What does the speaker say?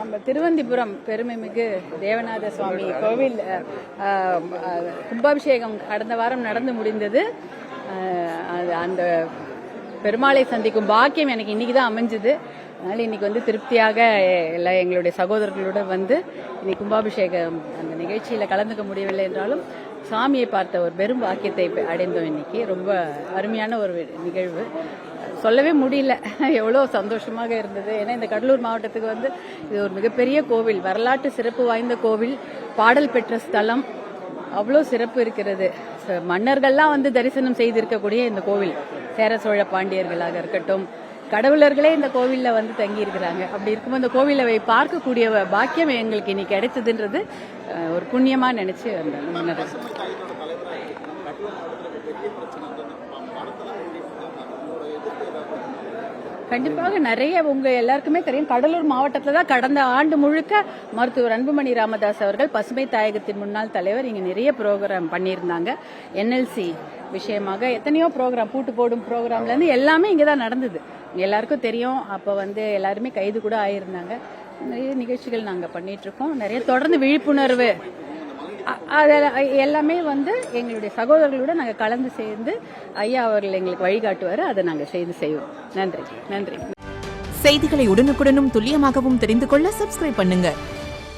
நம்ம திருவந்திபுரம் பெருமைமிகு தேவநாத சுவாமி கோவில் கும்பாபிஷேகம் கடந்த வாரம் நடந்து முடிந்தது. அந்த பெருமாளை சந்திக்கும் பாக்கியம் எனக்கு இன்னைக்கு தான் அமைஞ்சுது. அதனால இன்னைக்கு வந்து திருப்தியாக எல்லாம் எங்களுடைய சகோதரர்களோட வந்து இன்னைக்கு கும்பாபிஷேகம் அந்த நிகழ்ச்சியில் கலந்துக்க முடியவில்லை என்றாலும் சாமியை பார்த்த ஒரு பெரும் பாக்கியத்தை அடைந்தோம். இன்னைக்கு ரொம்ப அருமையான ஒரு நிகழ்வு, சொல்லவே முடியல, எவ்வளோ சந்தோஷமாக இருந்தது. ஏன்னா இந்த கடலூர் மாவட்டத்துக்கு வந்து இது ஒரு மிகப்பெரிய கோவில், வரலாற்று சிறப்பு வாய்ந்த கோவில், பாடல் பெற்ற ஸ்தலம், அவ்வளோ சிறப்பு இருக்கிறது. மன்னர்கள்லாம் வந்து தரிசனம் செய்திருக்கக்கூடிய இந்த கோவில், சேர சோழ பாண்டியர்களாக இருக்கட்டும், கடவுளர்களே இந்த கோவிலில் வந்து தங்கி இருக்கிறாங்க. அப்படி இருக்கும்போது இந்த கோவிலை பார்க்கக்கூடிய பாக்கியம் எங்களுக்கு இன்னைக்கு கிடைச்சதுன்றது ஒரு புண்ணியமா நினைச்சு வந்தேன். கண்டிப்பாக நிறைய உங்க எல்லாருக்குமே தெரியும், கடலூர் மாவட்டத்தில் தான் கடந்த ஆண்டு முழுக்க மருத்துவர் அன்புமணி ராமதாஸ் அவர்கள் பசுமை தாயகத்தின் முன்னாள் தலைவர் இங்க நிறைய ப்ரோக்ராம் பண்ணியிருந்தாங்க. என்எல்சி விஷயமாக எத்தனையோ ப்ரோக்ராம், பூட்டு போடும் ப்ரோக்ராம்ல இருந்து எல்லாமே இங்கே தான் நடந்தது. எல்லாருக்கும் தெரியும். அப்போ வந்து எல்லாருமே கைது கூட ஆயிருந்தாங்க. நிறைய நிகழ்ச்சிகள் நாங்கள் பண்ணிட்டு இருக்கோம். நிறைய தொடர்ந்து விழிப்புணர்வு எல்லாமே வந்து எங்களுடைய சகோதரர்களோட நாங்கள் கலந்து சேர்ந்து ஐயா அவர்கள் எங்களுக்கு வழிகாட்டுவார். அதை நாங்கள் செய்வோம். நன்றி. செய்திகளை உடனுக்குடனும் துல்லியமாகவும் தெரிந்து கொள்ள சப்ஸ்கிரைப் பண்ணுங்க.